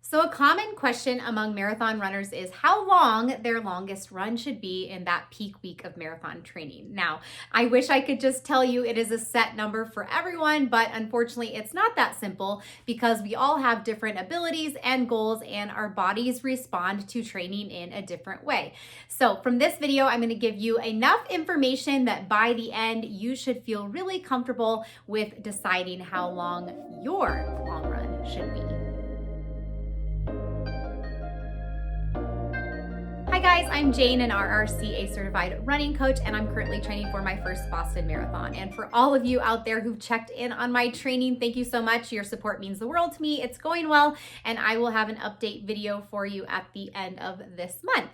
So, a common question among marathon runners is how long their longest run should be in that peak week of marathon training. Now, I wish I could just tell you it is a set number for everyone, but unfortunately, it's not that simple because we all have different abilities and goals, and our bodies respond to training in a different way. So, from this video, I'm going to give you enough information that by the end, you should feel really comfortable with deciding how long your long run should be. Hi guys, I'm Jane, an RRCA certified running coach, and I'm currently training for my first Boston Marathon. And for all of you out there who've checked in on my training, thank you so much. Your support means the world to me. It's going well, and I will have an update video for you at the end of this month.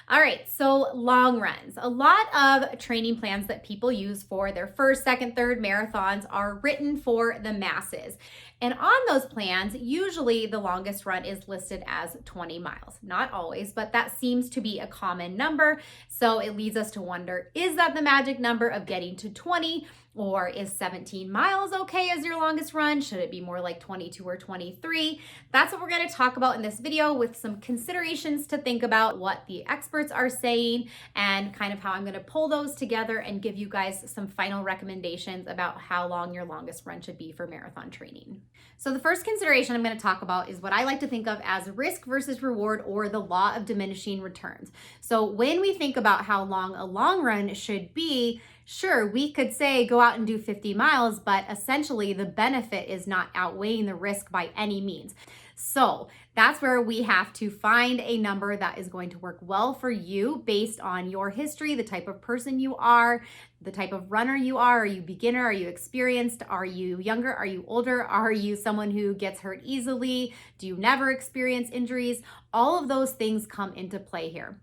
All right, so long runs. A lot of training plans that people use for their first, second, third marathons are written for the masses. And on those plans, usually the longest run is listed as 20 miles. Not always, but that seems to be a common number. So it leads us to wonder, is that the magic number of getting to 20? Or is 17 miles okay as your longest run? Should it be more like 22 or 23? That's what we're going to talk about in this video with some considerations to think about, what the experts are saying, and kind of how I'm going to pull those together and give you guys some final recommendations about how long your longest run should be for marathon training. So the first consideration I'm going to talk about is what I like to think of as risk versus reward, or the law of diminishing returns. So when we think about how long a long run should be, sure, we could say go out and do 50 miles, but essentially the benefit is not outweighing the risk by any means. So that's where we have to find a number that is going to work well for you based on your history, the type of person you are, the type of runner you are. Are you beginner? Are you experienced? Are you younger? Are you older? Are you someone who gets hurt easily? Do you never experience injuries? All of those things come into play here.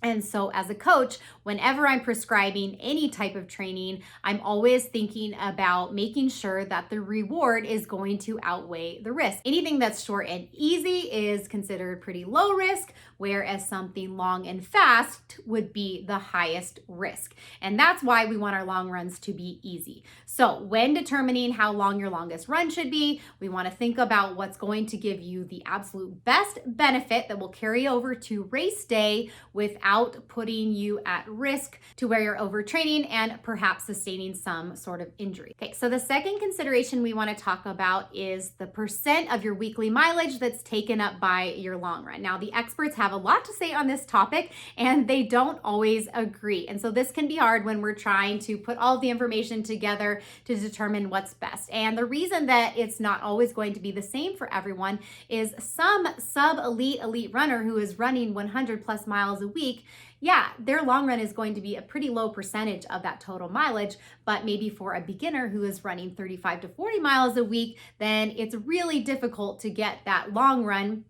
And so as a coach, whenever I'm prescribing any type of training, I'm always thinking about making sure that the reward is going to outweigh the risk. Anything that's short and easy is considered pretty low risk, whereas something long and fast would be the highest risk. And that's why we want our long runs to be easy. So when determining how long your longest run should be, we want to think about what's going to give you the absolute best benefit that will carry over to race day without putting you at risk to where you're overtraining and perhaps sustaining some sort of injury. Okay, so the second consideration we want to talk about is the percent of your weekly mileage that's taken up by your long run. Now, the experts have a lot to say on this topic, and they don't always agree. And so this can be hard when we're trying to put all of the information together to determine what's best. And the reason that it's not always going to be the same for everyone is some elite runner who is running 100 plus miles a week, yeah, their long run is going to be a pretty low percentage of that total mileage, but maybe for a beginner who is running 35 to 40 miles a week, then it's really difficult to get that long run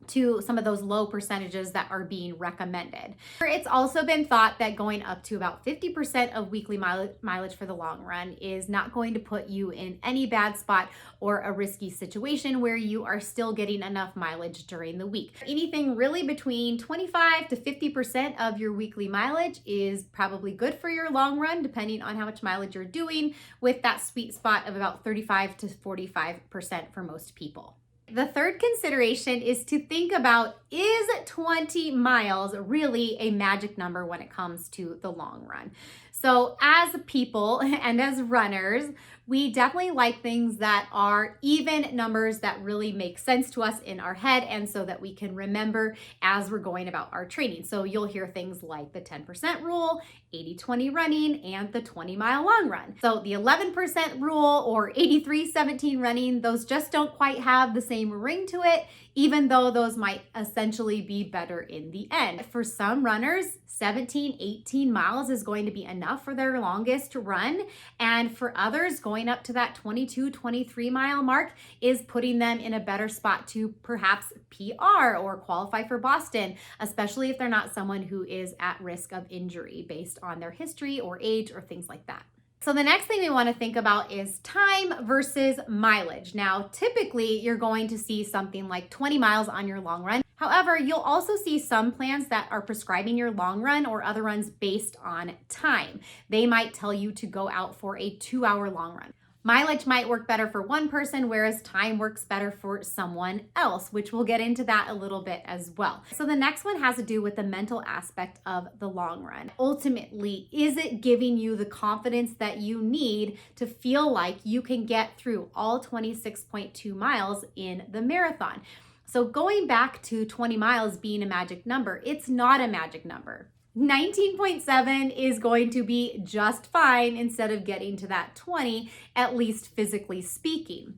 to some of those low percentages that are being recommended. It's also been thought that going up to about 50% of weekly mileage for the long run is not going to put you in any bad spot or a risky situation where you are still getting enough mileage during the week. Anything really between 25 to 50% of your weekly mileage is probably good for your long run, depending on how much mileage you're doing, with that sweet spot of about 35 to 45% for most people. The third consideration is to think about, is 20 miles really a magic number when it comes to the long run? So as people and as runners, we definitely like things that are even numbers that really make sense to us in our head, and so that we can remember as we're going about our training. So you'll hear things like the 10% rule, 80-20 running, and the 20-mile long run. So the 11% rule or 83-17 running, those just don't quite have the same ring to it, even though those might essentially be better in the end. For some runners, 17-18 miles is going to be enough for their longest run. And for others, going up to that 22-23 mile mark is putting them in a better spot to perhaps PR or qualify for Boston, especially if they're not someone who is at risk of injury based on their history or age or things like that. So the next thing we want to think about is time versus mileage. Now, typically you're going to see something like 20 miles on your long run. However, you'll also see some plans that are prescribing your long run or other runs based on time. They might tell you to go out for a 2-hour long run. Mileage might work better for one person, whereas time works better for someone else, which we'll get into that a little bit as well. So the next one has to do with the mental aspect of the long run. Ultimately, is it giving you the confidence that you need to feel like you can get through all 26.2 miles in the marathon? So going back to 20 miles being a magic number, it's not a magic number. 19.7 is going to be just fine instead of getting to that 20, at least physically speaking.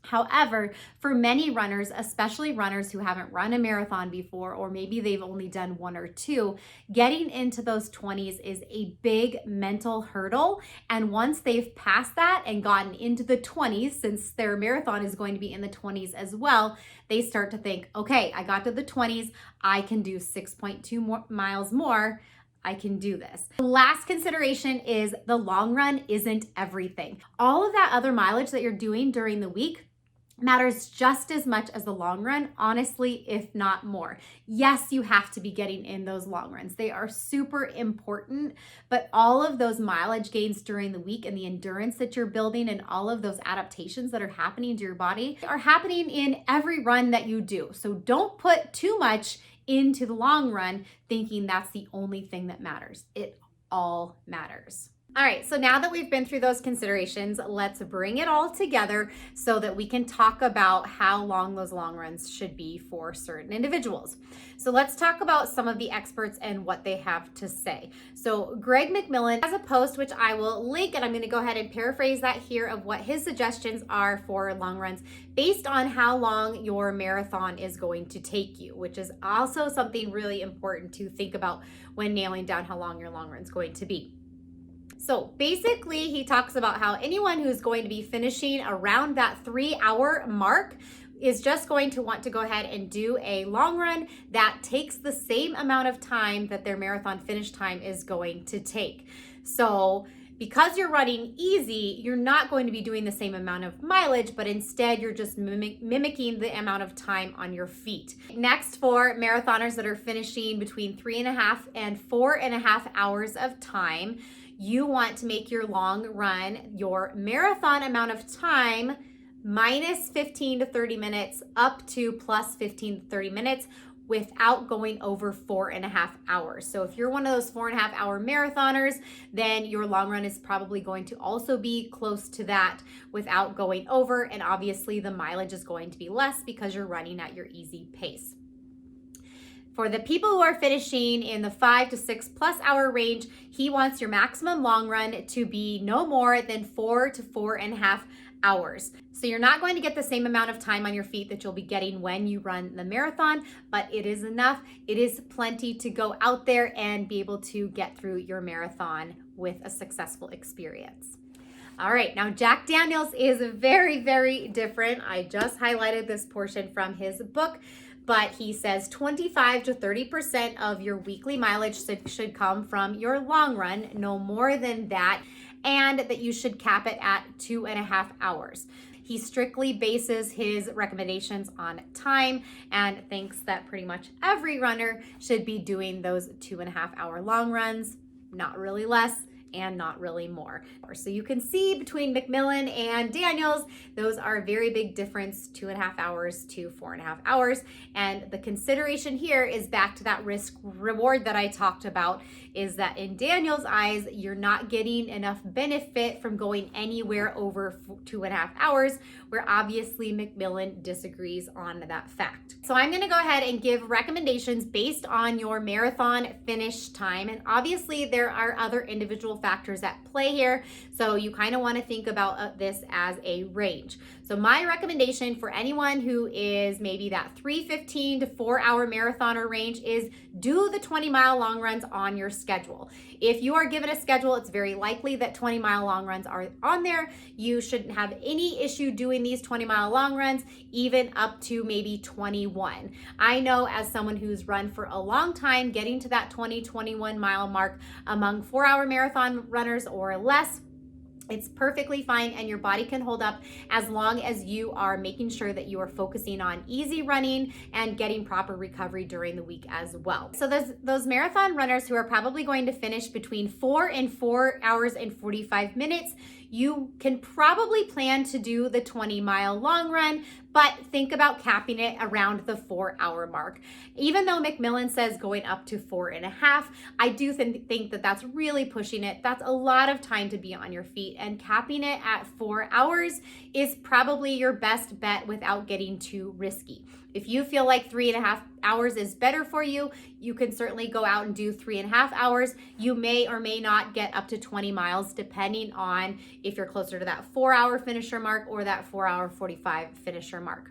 However, for many runners, especially runners who haven't run a marathon before, or maybe they've only done one or two, getting into those 20s is a big mental hurdle. And once they've passed that and gotten into the 20s, since their marathon is going to be in the 20s as well, they start to think, okay, I got to the 20s, I can do 6.2 miles more. I can do this. The last consideration is the long run isn't everything. All of that other mileage that you're doing during the week matters just as much as the long run, honestly, if not more. Yes, you have to be getting in those long runs. They are super important, but all of those mileage gains during the week and the endurance that you're building and all of those adaptations that are happening to your body are happening in every run that you do. So don't put too much into the long run thinking that's the only thing that matters. It all matters. All right, so now that we've been through those considerations, let's bring it all together so that we can talk about how long those long runs should be for certain individuals. So let's talk about some of the experts and what they have to say. So Greg McMillan has a post, which I will link, and I'm gonna go ahead and paraphrase that here of what his suggestions are for long runs based on how long your marathon is going to take you, which is also something really important to think about when nailing down how long your long run is going to be. So basically, he talks about how anyone who's going to be finishing around that 3-hour mark is just going to want to go ahead and do a long run that takes the same amount of time that their marathon finish time is going to take. So because you're running easy, you're not going to be doing the same amount of mileage, but instead you're just mimicking the amount of time on your feet. Next, for marathoners that are finishing between 3.5 and 4.5 hours of time, you want to make your long run your marathon amount of time minus 15 to 30 minutes up to plus 15 to 30 minutes without going over 4.5 hours. So if you're one of those 4.5 hour marathoners, then your long run is probably going to also be close to that without going over. And obviously the mileage is going to be less because you're running at your easy pace. For the people who are finishing in the 5 to 6 plus hour range, he wants your maximum long run to be no more than 4 to 4.5 hours. So you're not going to get the same amount of time on your feet that you'll be getting when you run the marathon, but it is enough. It is plenty to go out there and be able to get through your marathon with a successful experience. All right, now Jack Daniels is very, very different. I just highlighted this portion from his book, but he says 25 to 30% of your weekly mileage should come from your long run, no more than that, and that you should cap it at 2.5 hours. He strictly bases his recommendations on time and thinks that pretty much every runner should be doing those 2.5 hour long runs, not really less and not really more. So you can see between McMillan and Daniels, those are a very big difference, 2.5 hours to 4.5 hours. And the consideration here is back to that risk reward that I talked about, is that in Daniel's eyes, you're not getting enough benefit from going anywhere over 2.5 hours, where obviously McMillan disagrees on that fact. So I'm gonna go ahead and give recommendations based on your marathon finish time. And obviously there are other individual factors at play here. So you kind of want to think about this as a range. So my recommendation for anyone who is maybe that 3:15 to 4 hour marathoner range is do the 20-mile long runs on your schedule. If you are given a schedule, it's very likely that 20-mile long runs are on there. You shouldn't have any issue doing these 20-mile long runs, even up to maybe 21. I know as someone who's run for a long time, getting to that 21 mile mark among 4 hour marathon runners or less, it's perfectly fine, and your body can hold up as long as you are making sure that you are focusing on easy running and getting proper recovery during the week as well. So those marathon runners who are probably going to finish between 4 and 4 hours and 45 minutes, you can probably plan to do the 20-mile long run, but think about capping it around the 4-hour mark. Even though McMillan says going up to 4.5, I do think that that's really pushing it. That's a lot of time to be on your feet, and capping it at 4 hours is probably your best bet without getting too risky. If you feel like 3.5 hours is better for you, you can certainly go out and do 3.5 hours. You may or may not get up to 20 miles depending on if you're closer to that 4-hour finisher mark or that 4-hour 45 finisher mark.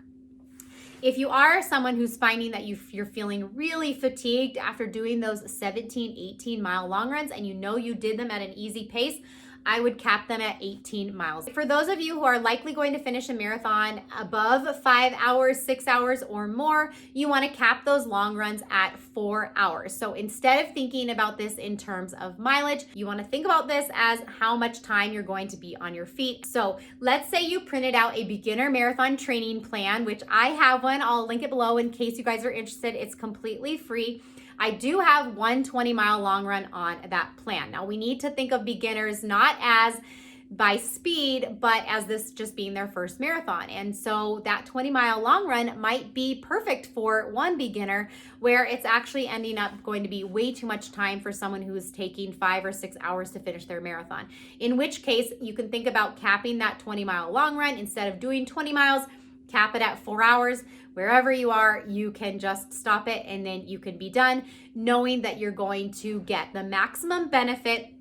If you are someone who's finding that you're feeling really fatigued after doing those 17, 18-mile long runs, and you know you did them at an easy pace, I would cap them at 18 miles. For those of you who are likely going to finish a marathon above 5 hours, 6 hours or more, you want to cap those long runs at 4 hours. So instead of thinking about this in terms of mileage, you want to think about this as how much time you're going to be on your feet. So let's say you printed out a beginner marathon training plan, which I have one. I'll link it below in case you guys are interested. It's completely free. I do have one 20-mile long run on that plan. Now we need to think of beginners not as by speed, but as this just being their first marathon. And so that 20-mile long run might be perfect for one beginner, where it's actually ending up going to be way too much time for someone who is taking 5 or 6 hours to finish their marathon. In which case you can think about capping that 20-mile long run. Instead of doing 20 miles, cap it at 4 hours. Wherever you are, you can just stop it and then you can be done, knowing that you're going to get the maximum benefit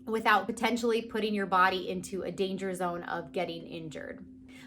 without potentially putting your body into a danger zone of getting injured.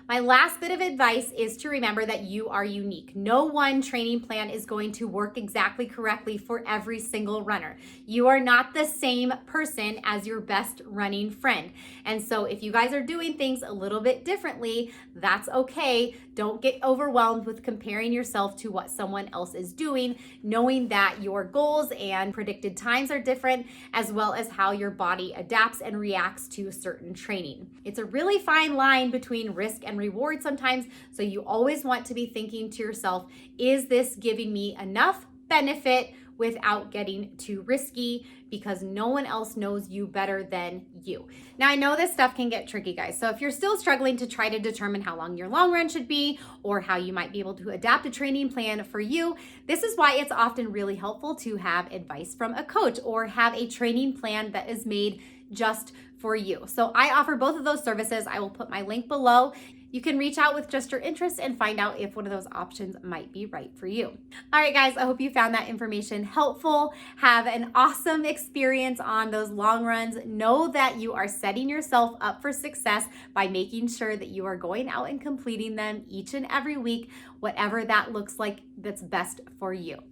My last bit of advice is to remember that you are unique. No one training plan is going to work exactly correctly for every single runner. You are not the same person as your best running friend. And so if you guys are doing things a little bit differently, that's okay. Don't get overwhelmed with comparing yourself to what someone else is doing, knowing that your goals and predicted times are different, as well as how your body adapts and reacts to certain training. It's a really fine line between risk and reward sometimes, so you always want to be thinking to yourself, is this giving me enough benefit without getting too risky, because no one else knows you better than you. Now, I know this stuff can get tricky, guys. So if you're still struggling to try to determine how long your long run should be or how you might be able to adapt a training plan for you, this is why it's often really helpful to have advice from a coach or have a training plan that is made just for you. So I offer both of those services. I will put my link below. You can reach out with just your interest and find out if one of those options might be right for you. All right, guys, I hope you found that information helpful. Have an awesome experience on those long runs. Know that you are setting yourself up for success by making sure that you are going out and completing them each and every week, whatever that looks like that's best for you.